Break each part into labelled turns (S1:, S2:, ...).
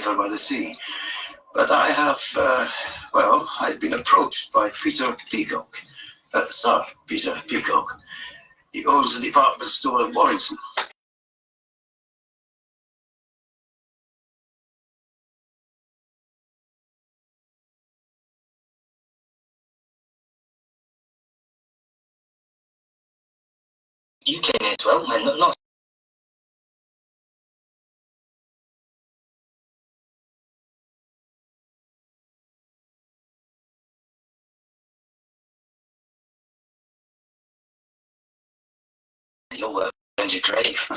S1: safer by the sea. But I have, well, I've been approached by Peter Peacock. Sir Peter Peacock. He owns a department store in Warrington.
S2: You came here to help, man, not... Your work and your grave.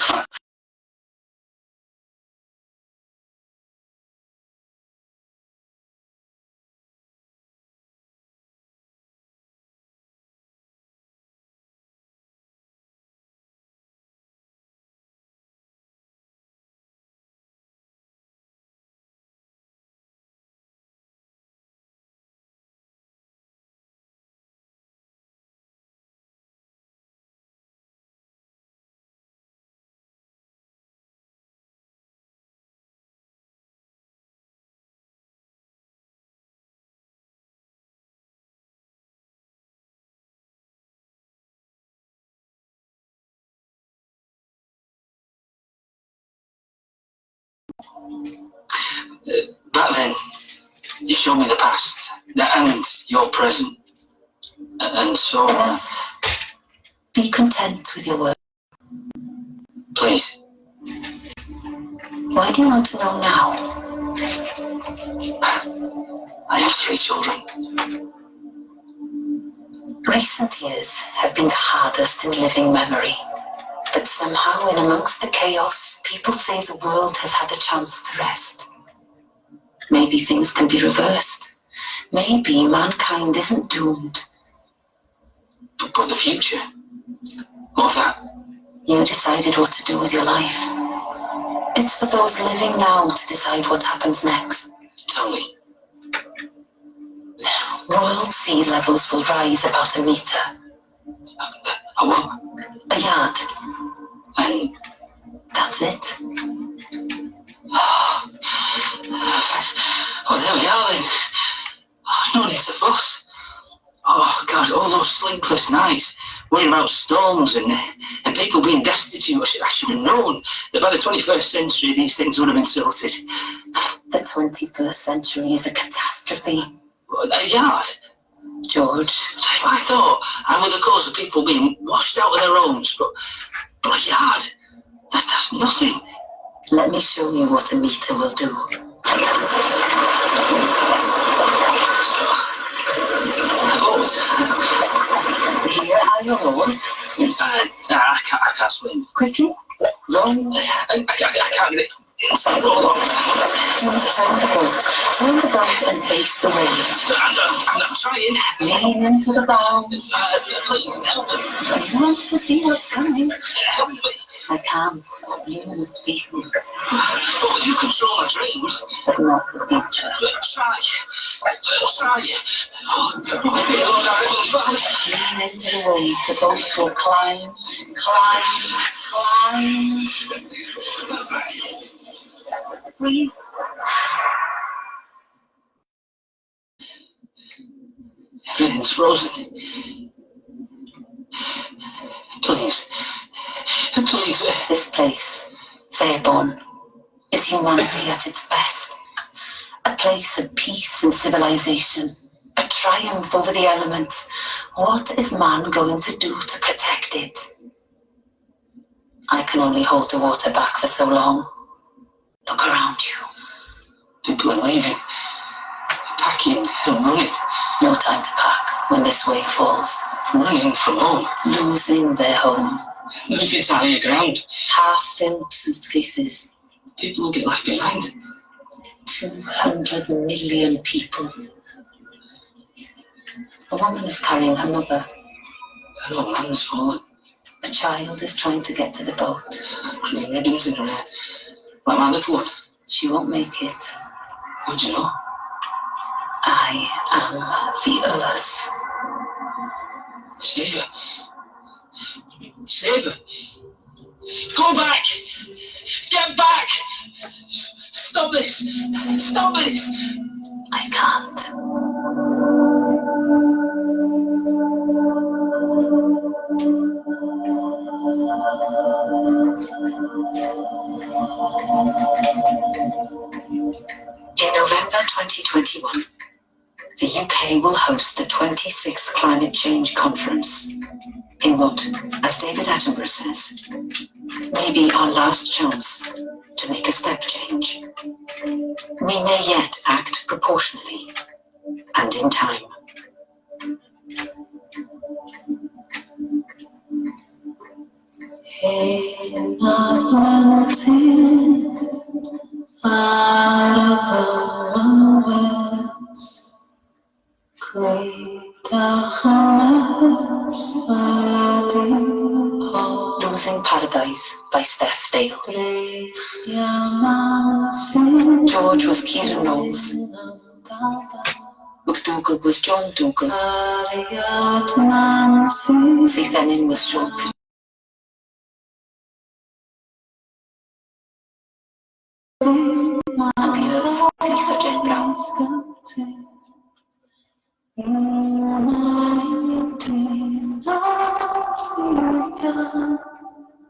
S2: Back then, you showed me the past and your present, and so on.
S3: Be content with your work.
S2: Please.
S3: Why do you want to know now?
S2: I have 3 children.
S3: Recent years have been the hardest in living memory. But somehow, in amongst the chaos, people say the world has had a chance to rest. Maybe things can be reversed. Maybe mankind isn't doomed.
S2: But the future? What of that?
S3: You decided what to do with your life. It's for those living now to decide what happens next.
S2: Tell me.
S3: World sea levels will rise about a metre.
S2: A what?
S3: A yard.
S2: And
S3: that's it.
S2: Oh, there we are then. Oh, no need to fuss. Oh, God, all those sleepless nights, worrying about storms and people being destitute. I should have known that by the 21st century these things would have been sorted.
S3: The 21st century is a catastrophe.
S2: A yard?
S3: George.
S2: I thought I were the cause of people being washed out of their homes, but a yard? That's nothing.
S3: Let me show you what a metre will do. Here are your oars.
S2: I can't swim.
S3: Quickly, row.
S2: I can't get it inside. Roll on.
S3: Turn the boat and face the waves.
S2: I'm trying.
S3: Lean into the bow.
S2: Please, help me.
S3: I want to see what's coming.
S2: Help me.
S3: I can't. You must face it.
S2: But you control my dreams.
S3: But not the future.
S2: Try. Oh, dear Lord, our Heavenly Father.
S3: Lean into the waves. The boat will climb. Breathe.
S2: Everything's frozen. Please.
S3: This place, Fairborn, is humanity at its best. A place of peace and civilization. A triumph over the elements. What is man going to do to protect it? I can only hold the water back for so long. Look around you.
S2: People are leaving. Packing and running.
S3: No time to pack when this wave falls.
S2: Running from home.
S3: Losing their home.
S2: Moving to higher ground.
S3: Half-filled suitcases.
S2: People will get left behind.
S3: 200 million people. A woman is carrying her mother.
S2: An old man's fallen.
S3: A child is trying to get to the boat.
S2: Green ribbons in her hair. Like my little one.
S3: She won't make it.
S2: How do you know?
S3: I am the earth.
S2: Save her. Save her. Go back! Get back! Stop this! Stop this!
S3: I can't. In November 2021, the UK will host the 26th Climate Change Conference in what, as David Attenborough says, may be our last chance to make a step change. We may yet act proportionally and in time. In the mountain, far above us, Losing Paradise by Steph Dale. George was Kieran Knowles. McDougall was John Dougal. Cite was Sean. And the Earth's Lisa Jane Brown.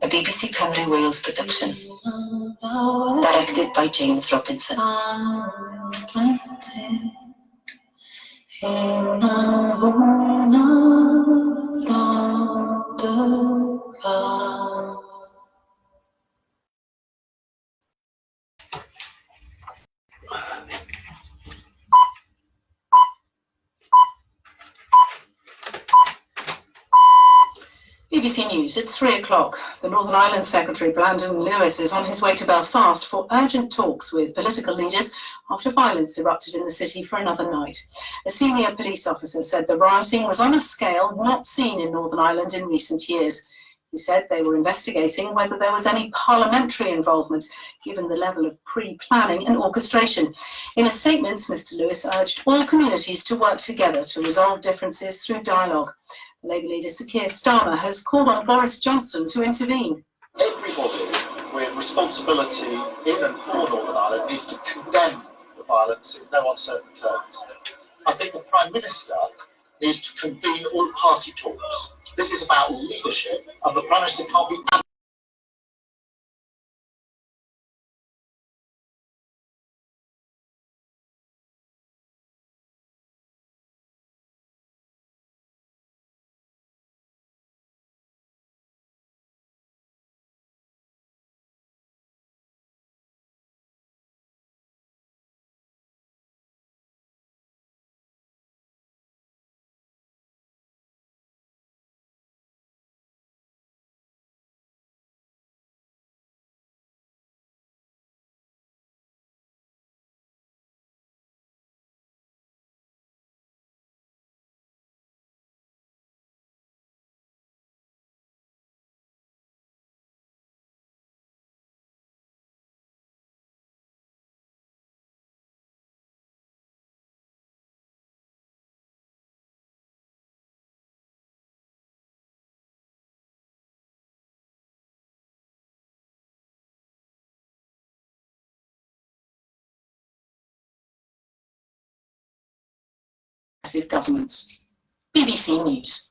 S3: A BBC Cymru Wales production, directed by James Robinson. BBC News, it's 3 o'clock. The Northern Ireland Secretary Brandon Lewis is on his way to Belfast for urgent talks with political leaders after violence erupted in the city for another night. A senior police officer said the rioting was on a scale not seen in Northern Ireland in recent years. He said they were investigating whether there was any parliamentary involvement, given the level of pre-planning and orchestration. In a statement, Mr Lewis urged all communities to work together to resolve differences through dialogue. The Labour leader Sir Keir Starmer has called on Boris Johnson to intervene.
S4: Everybody with responsibility in and for Northern Ireland needs to condemn the violence in no uncertain terms. I think the Prime Minister needs to convene all party talks. This is about leadership, and the Prime Minister can't be
S3: governments. BBC News.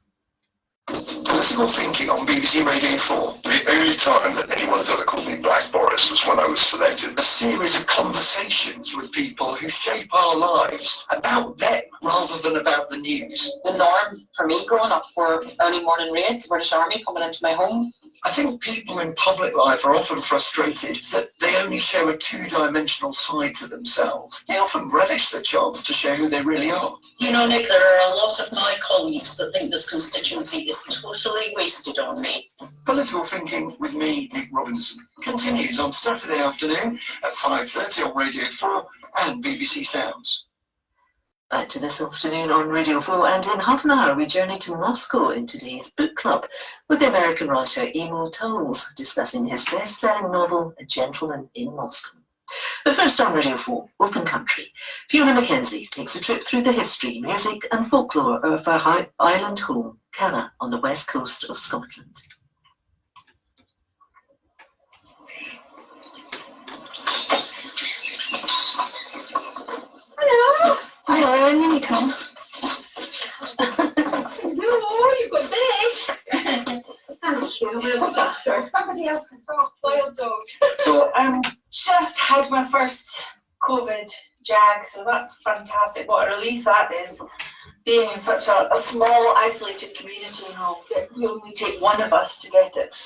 S1: Political thinking on BBC Radio 4.
S5: The only time that anyone has ever called me Black Boris was when I was selected.
S1: A series of conversations with people who shape our lives, about them rather than about the news.
S6: The norm for me growing up were early morning raids, British Army coming into my home.
S1: I think people in public life are often frustrated that they only show a two-dimensional side to themselves. They often relish the chance to show who they really are.
S7: You know, Nick, there are a lot of my colleagues that think this constituency is totally wasted on me.
S1: Political Thinking with me, Nick Robinson, continues on Saturday afternoon at 5:30 on Radio 4 and BBC Sounds.
S3: Back to this afternoon on Radio 4, and in half an hour we journey to Moscow in today's book club with the American writer Emo Tolles discussing his best-selling novel A Gentleman in Moscow. But first on Radio 4, Open Country, Fiona Mackenzie takes a trip through the history, music and folklore of her island home, Canna, on the west coast of Scotland.
S8: COVID jag, so that's fantastic. What a relief that is, being in such a small, isolated community. You know, it would only take one of us to get it,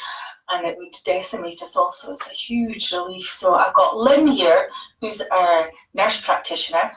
S8: and it would decimate us all. So it's a huge relief. So I've got Lynn here, who's our nurse practitioner,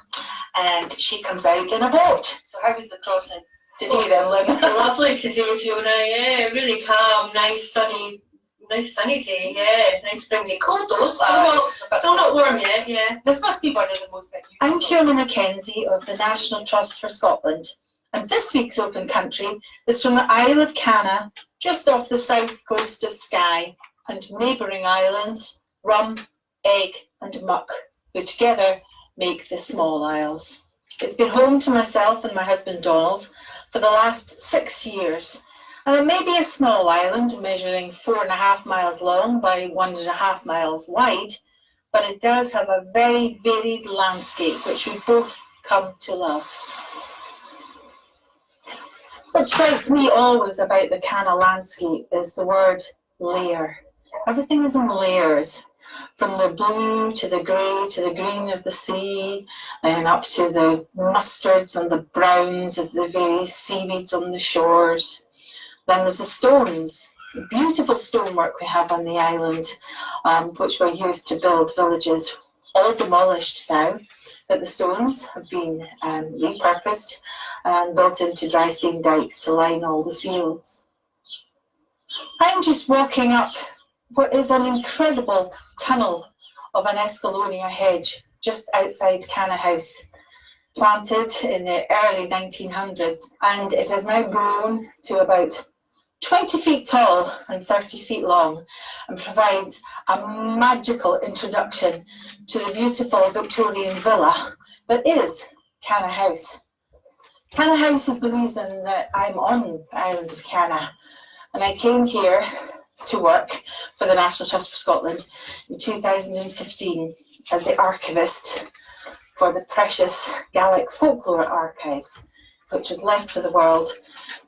S8: and she comes out in a boat. So how was the crossing today then, Lynn?
S9: Lovely today, Fiona. Yeah, really calm, nice sunny day. Yeah, nice spring day. Cold though, still not warm yet. Yeah.
S8: This must be one of the most. I'm Fiona Mackenzie of the National Trust for Scotland, and this week's Open Country is from the Isle of Canna, just off the south coast of Skye, and neighbouring islands Rum, Egg and Muck, who together make the Small Isles. It's been home to myself and my husband Donald for the last 6 years, and it may be a small island measuring 4.5 miles long by 1.5 miles wide, but it does have a very varied landscape which we both come to love. What strikes me always about the Canna landscape is the word layer. Everything is in layers, from the blue to the grey to the green of the sea, and up to the mustards and the browns of the various seaweeds on the shores. Then there's the stones, the beautiful stonework we have on the island, which were used to build villages, all demolished now, but the stones have been repurposed and built into dry stone dikes to line all the fields. I'm just walking up what is an incredible tunnel of an Escalonia hedge just outside Canna House, planted in the early 1900s, and it has now grown to about 20 feet tall and 30 feet long, and provides a magical introduction to the beautiful Victorian villa that is Canna House. Canna House is the reason that I'm on the island of Canna, and I came here to work for the National Trust for Scotland in 2015 as the archivist for the precious Gaelic folklore archives, which was left for the world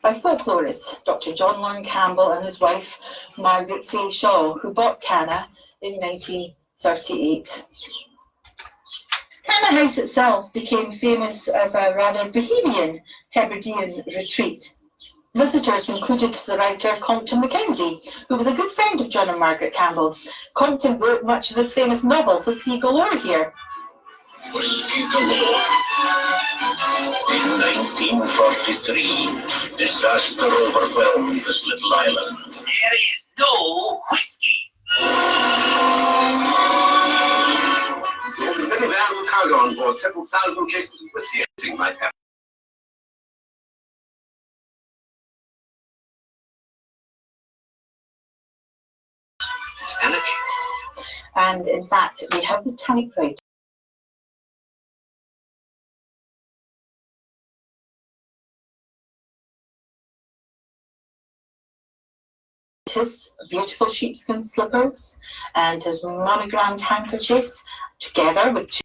S8: by folklorists Dr. John Lorne Campbell and his wife Margaret Fay Shaw, who bought Canna in 1938. Canna House itself became famous as a rather bohemian Hebridean retreat. Visitors included the writer Compton Mackenzie, who was a good friend of John and Margaret Campbell. Compton wrote much of his famous novel, Whiskey Galore, here.
S10: Whiskey Galore. In 1943, disaster overwhelmed this little island. There is no whiskey.
S5: There's a very valuable cargo on board, several thousand cases of whiskey. Anything might happen.
S8: And in fact, we have the typewriter. His beautiful sheepskin slippers and his monogrammed handkerchiefs, together with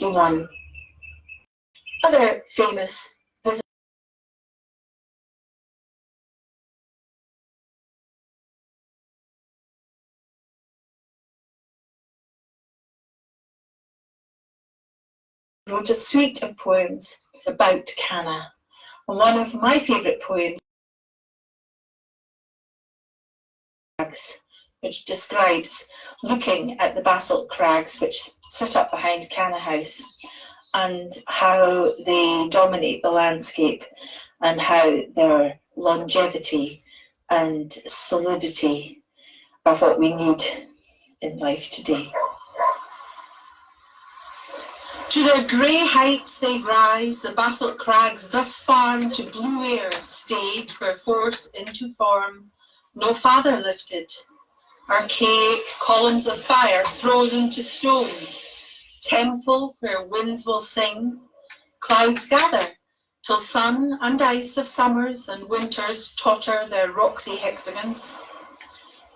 S8: one other famous visitors. Wrote a suite of poems about Canna. And one of my favourite poems, which describes looking at the basalt crags which sit up behind Canna House and how they dominate the landscape and how their longevity and solidity are what we need in life today. To their grey heights they rise, the basalt crags thus far into blue air stayed, where force into form no father lifted. Archaic columns of fire frozen to stone, temple where winds will sing, clouds gather, till sun and ice of summers and winters totter their roxy hexagons.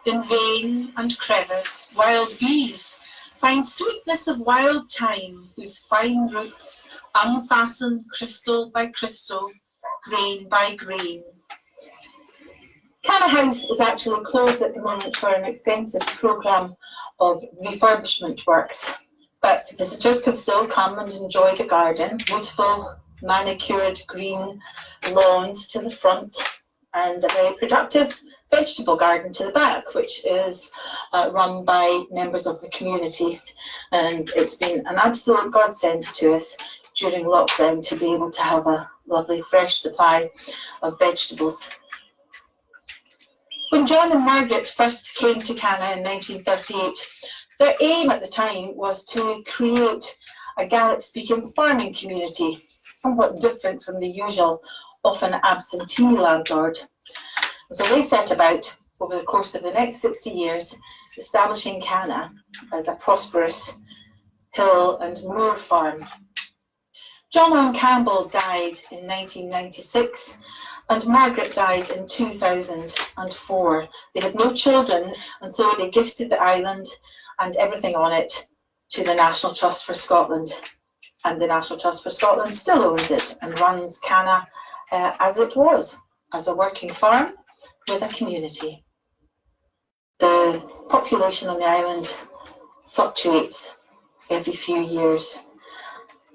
S8: In vein and crevice, wild bees find sweetness of wild thyme, whose fine roots unfasten crystal by crystal, grain by grain. Canna House is actually closed at the moment for an extensive programme of refurbishment works, but visitors can still come and enjoy the garden. Beautiful manicured green lawns to the front and a very productive vegetable garden to the back, which is run by members of the community. And it's been an absolute godsend to us during lockdown to be able to have a lovely fresh supply of vegetables. When John and Margaret first came to Canna in 1938, their aim at the time was to create a Gaelic-speaking farming community, somewhat different from the usual, often absentee landlord. So they set about, over the course of the next 60 years, establishing Canna as a prosperous hill and moor farm. John Owen Campbell died in 1996 and Margaret died in 2004. They had no children, and so they gifted the island and everything on it to the National Trust for Scotland. And the National Trust for Scotland still owns it and runs Canna as it was, as a working farm with a community. The population on the island fluctuates every few years.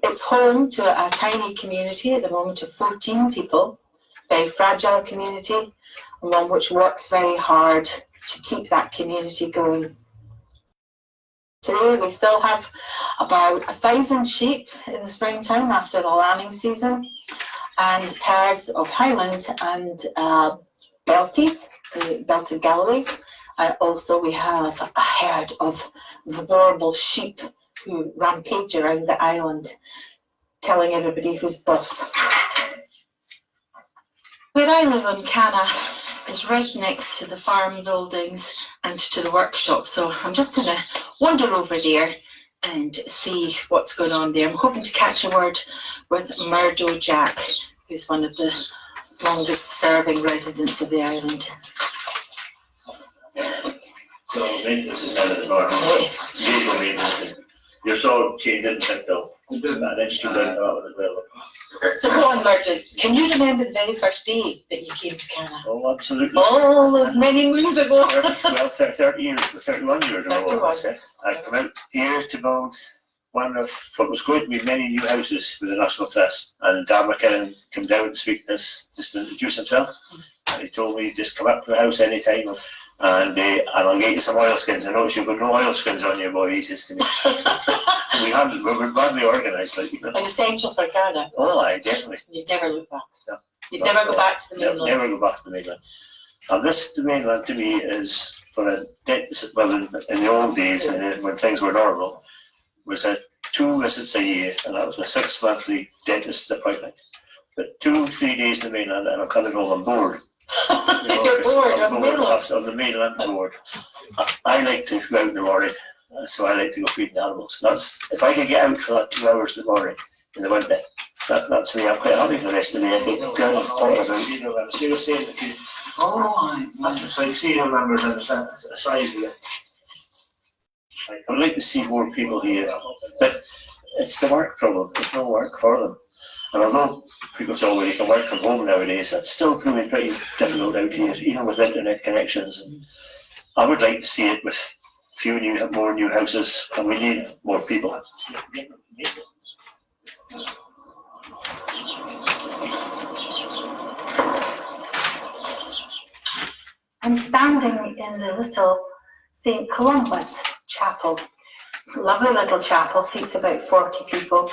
S8: It's home to a tiny community at the moment of 14 people, very fragile community, and one which works very hard to keep that community going. Today we still have about 1,000 sheep in the springtime after the lambing season, and herds of Highland and Belties, belted Galloways, and also we have a herd of Zborble sheep who rampage around the island, telling everybody who's boss. Where I live on Canna is right next to the farm buildings and to the workshop, so I'm just going to wander over there and see what's going on there. I'm hoping to catch a word with Murdo Jack, who's one of the longest serving residents of the island.
S10: So maintenance is done at the normal. Vehicle maintenance. Your saw chain didn't take though. That instrument out as well.
S8: So go on, Murdo. Can you remember the very first day that you came to Canna?
S10: Oh, absolutely.
S8: All those many moons ago.
S10: Well, 30 years, 31 years ago.
S8: 31.
S10: I came out here to build one of what was going to be many new houses with the National Trust, and Dan McKinnon came down to speak to us, just to introduce himself, and he told me just come up to the house anytime, and I'll get you some oilskins. I notice you've got no oilskins on you, boy, he says to me. we were badly organised, like, you know.
S8: An essential for Canna.
S10: Oh, I definitely.
S8: You'd never look back.
S10: No.
S8: You'd never go back to the mainland.
S10: Never go back to the mainland. And the mainland to me is for a dentist, well, in the old days, when things were normal, was a 2 visits a year, and that was a 6 monthly dentist appointment. But 2-3 days in the mainland, and I'm kind of all on board. You know,
S8: You're bored
S10: on the mainland board. I like to go out in the morning, so I like to go feed the animals. That's if I can get out for that 2 hours in the morning in the winter. That's me. I'm quite happy for the rest of the day. I think. See the same. That's like serial numbers and the size of it. I would like to see more people here, but it's the work problem. There's no work for them. And although people say, well, you can work from home nowadays, that's still proving pretty difficult out here, even with internet connections. And I would like to see it with more new houses, and we need more people.
S8: I'm standing in the little St. Columba's chapel. Lovely little chapel, seats about 40 people.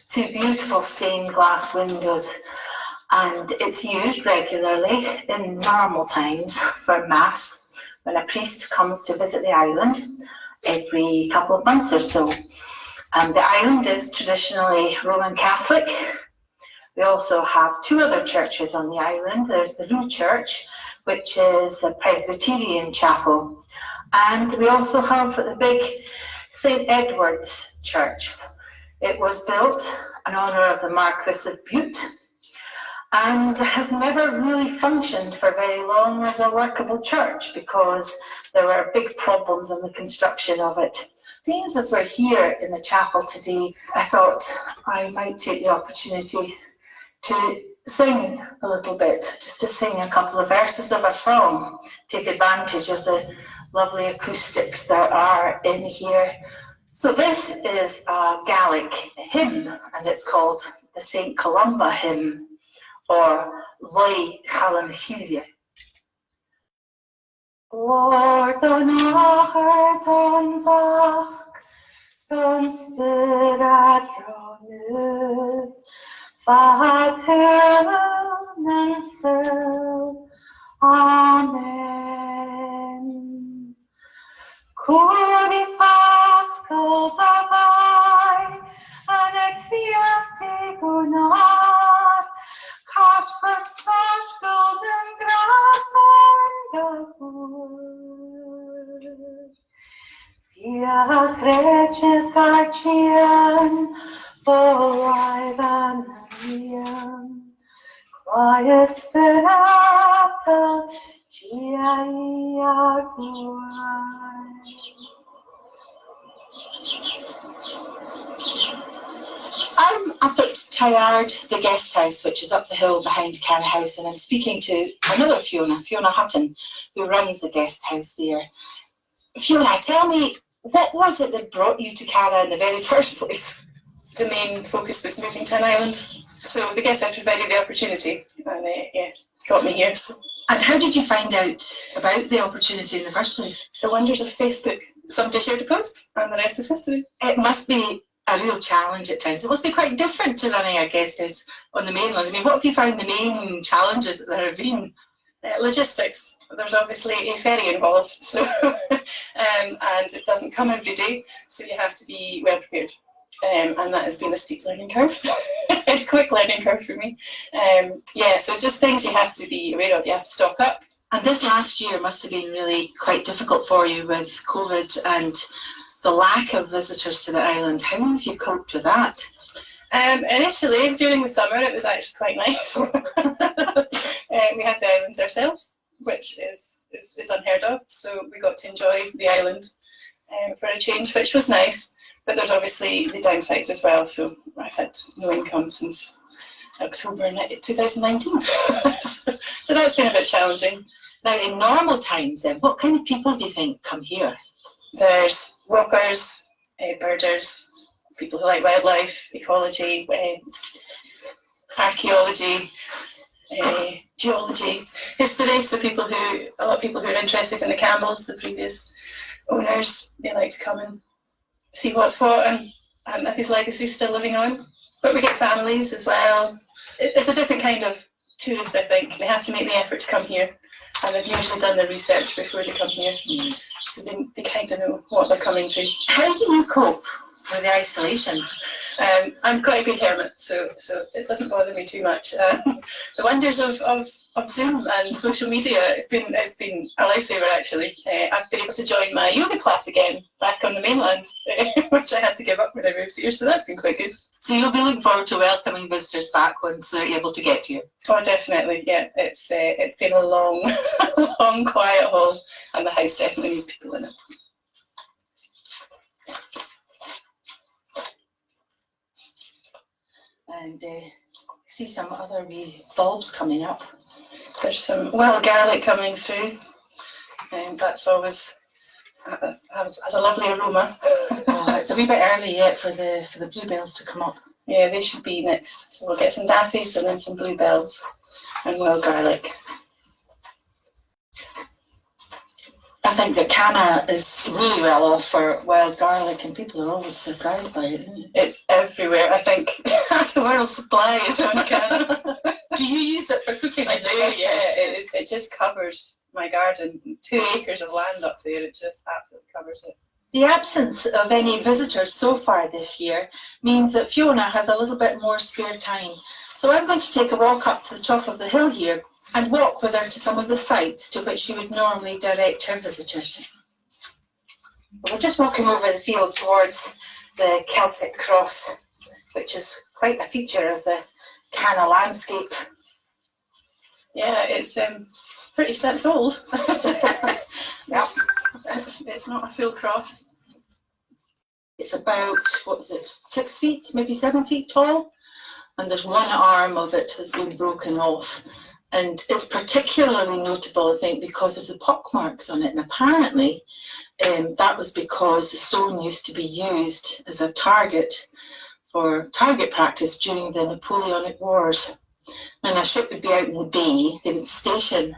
S8: 2 beautiful stained glass windows, and it's used regularly in normal times for Mass when a priest comes to visit the island every couple of months or so. And the island is traditionally Roman Catholic. We also have 2 other churches on the island. There's the Rue Church, which is the Presbyterian chapel, and we also have the big St. Edward's Church. It was built in honour of the Marquis of Bute and has never really functioned for very long as a workable church because there were big problems in the construction of it. Seeing as we're here in the chapel today, I thought I might take the opportunity to sing a little bit, just to sing a couple of verses of a song, take advantage of the lovely acoustics there are in here. So this is a Gaelic hymn, and it's called the St. Columba hymn, or Loi Chalanchillia. Lord on Acher don Bach, Ston Spirat Ronuv, Vater and Son, Amen. Curi Pascal dabei, an Equiaste Gunnar, Kasper Sashgulden Grasen Gabur. Skia Gretchen Garchian, Volivan Mariam, Quiet Sperata, Gia I'm up at Tyard, the guest house, which is up the hill behind Cara House, and I'm speaking to another Fiona Hutton, who runs the guest house there. Fiona, tell me, what was it that brought you to Cara in the very first place?
S11: The main focus was moving to an island, so the guest house provided the opportunity, and got me here. So.
S8: And how did you find out about the opportunity in the first place?
S11: The wonders of Facebook. Somebody shared a post, and the rest is history.
S8: It must be a real challenge at times. It must be quite different to running a guest house on the mainland. I mean, what have you found the main challenges that there have been?
S11: Logistics. There's obviously a ferry involved, so and it doesn't come every day, so you have to be well prepared. And that has been a steep learning curve, a very quick learning curve for me. So just things you have to be aware of. You have to stock up.
S8: And this last year must have been really quite difficult for you with COVID and the lack of visitors to the island. How have you coped with that?
S11: Initially, during the summer, it was actually quite nice. We had the islands ourselves, which is unheard of. So we got to enjoy the island for a change, which was nice. But there's obviously the downsides as well. So I've had no income since October 2019. So that's been a bit challenging.
S8: Now, in normal times, then, what kind of people do you think come here?
S11: There's walkers, birders, people who like wildlife, ecology, archaeology, geology, history. So a lot of people who are interested in the Campbells, the previous owners, they like to come and see what's what and if his legacy is still living on. But we get families as well. It's a different kind of tourist, I think. They have to make the effort to come here, and they've usually done their research before they come here, so they kind of know what they're coming to.
S8: How do you cope with the isolation?
S11: I'm quite a good hermit, so it doesn't bother me too much. The wonders of Zoom and social media, it's been a lifesaver actually. I've been able to join my yoga class again back on the mainland, which I had to give up when I moved here, so that's been quite good.
S8: So you'll be looking forward to welcoming visitors back once they're able to get here?
S11: Oh, definitely, yeah. It's been a long, long quiet haul, and the house definitely needs people in it.
S8: And see some other wee bulbs coming up.
S11: There's some wild garlic coming through, and that's always has a lovely aroma.
S8: It's a wee bit early yet for the bluebells to come up.
S11: Yeah, they should be next. So we'll get some daffies and then some bluebells and wild garlic.
S8: I think that Cana is really well off for wild garlic, and people are always surprised by it.
S11: It's everywhere. I think half the world's supply is on Cana.
S8: Do you use it for cooking?
S11: I do, yeah. It just covers my garden. 2 acres of land up there, it just absolutely covers it.
S8: The absence of any visitors so far this year means that Fiona has a little bit more spare time. So I'm going to take a walk up to the top of the hill here and walk with her to some of the sites to which she would normally direct her visitors. We're just walking over the field towards the Celtic cross, which is quite a feature of the Cana landscape.
S11: Yeah, it's pretty steps old.
S8: Yep.
S11: It's not a full cross.
S8: It's about, 6 feet, maybe 7 feet tall. and there's one arm of it has been broken off. And it's particularly notable, I think, because of the pockmarks on it. And apparently that was because the stone used to be used as a target for target practice during the Napoleonic Wars. When a ship would be out in the bay, they would station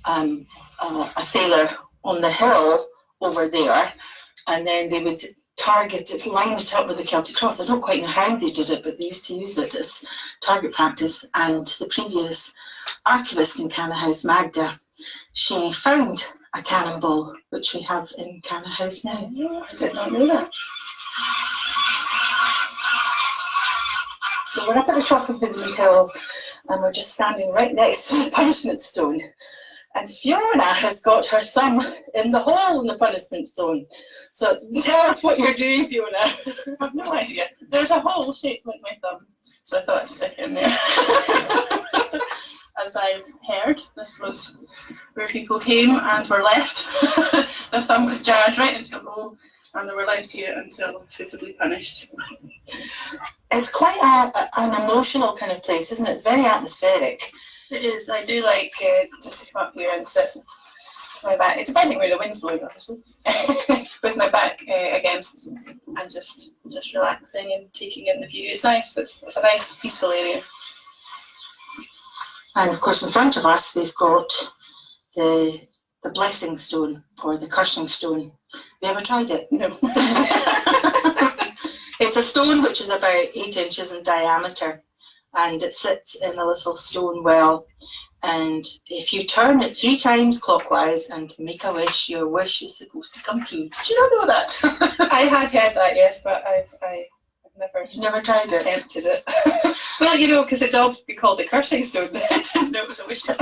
S8: a sailor on the hill over there, and then they would target it, line it up with the Celtic cross. I don't quite know how they did it, but they used to use it as target practice. And the previous archivist in Canna House, Magda, she found a cannonball, which we have in Canna House now.
S11: I did not know that.
S8: So we're up at the top of the wee hill, and we're just standing right next to the punishment stone. And Fiona has got her thumb in the hole in the punishment stone. So tell us what you're doing, Fiona.
S11: I have no idea. There's a hole shaped like my thumb, so I thought I'd stick it in there. As I've heard, this was where people came and were left. Their thumb was jabbed right into the hole, and they were left here until suitably punished.
S8: It's quite an emotional kind of place, isn't it? It's very atmospheric.
S11: It is. I do like just to come up here and sit with my back, depending where the wind's blowing, obviously, with my back against and just relaxing and taking in the view. It's nice. It's a nice, peaceful area.
S8: And of course, in front of us, we've got the blessing stone or the cursing stone. Have you ever tried it?
S11: No.
S8: It's a stone which is about 8 inches in diameter, and it sits in a little stone well. And if you turn it 3 times clockwise and make a wish, your wish is supposed to come true. Did you not know that?
S11: I had heard that, yes, but I've
S8: never tried it.
S11: Attempted it. Well, you know, because it'd all be called a cursing stone. I didn't know it was a wish stone.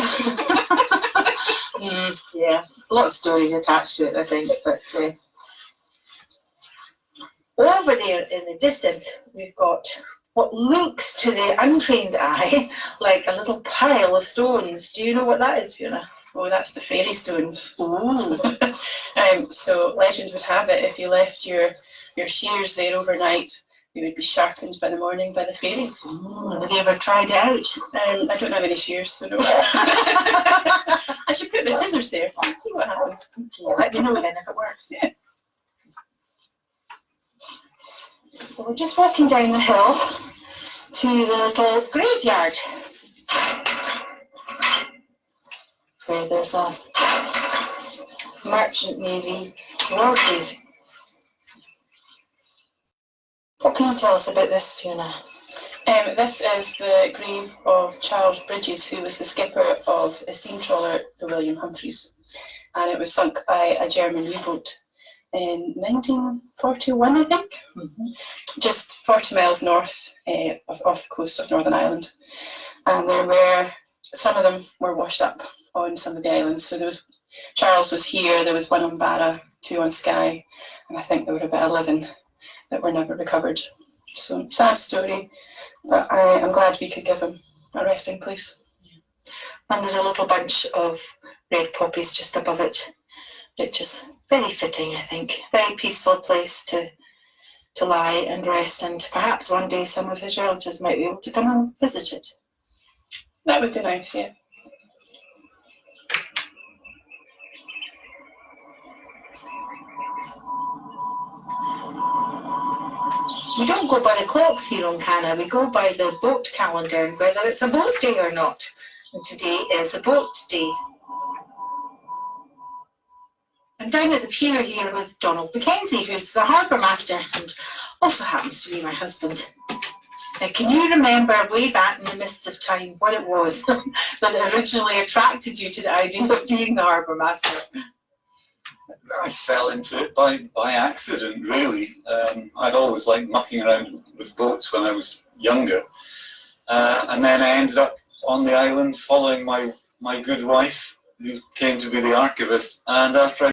S8: Yeah, a lot of stories attached to it, I think. But over there in the distance, we've got what looks to the untrained eye like a little pile of stones. Do you know what that is, Fiona?
S11: Oh, that's the fairy stones.
S8: Ooh.
S11: So legend would have it, if you left your shears there overnight, they would be sharpened by the morning by the fairies.
S8: Have you ever tried it out?
S11: I don't have any shears, so no. I should put my scissors there, see what happens.
S8: Yeah, let me know then if it works.
S11: Yeah.
S8: So we're just walking down the hill to the little graveyard where there's a Merchant Navy war grave. What can you tell us about this, Fiona?
S11: This is the grave of Charles Bridges, who was the skipper of a steam trawler, the William Humphreys, and it was sunk by a German U-boat in 1941, I think, just 40 miles north off the coast of Northern Ireland. And some of them were washed up on some of the islands. So Charles was here, there was one on Barra, 2 on Skye, and I think there were about 11 that were never recovered. So sad story, but I'm glad we could give him a resting place.
S8: And there's a little bunch of red poppies just above it, which is very fitting, I think. Very peaceful place to lie and rest, and perhaps one day some of his relatives might be able to come and visit it.
S11: That would be nice, yeah.
S8: We don't go by the clocks here on Canna, we go by the boat calendar and whether it's a boat day or not. And today is a boat day. I'm down at the pier here with Donald Mackenzie, who's the harbour master and also happens to be my husband. Now, can you remember way back in the mists of time what it was that originally attracted you to the idea of being the harbour master?
S12: I fell into it by accident, really. I'd always liked mucking around with boats when I was younger. And then I ended up on the island following my good wife, who came to be the archivist. And after I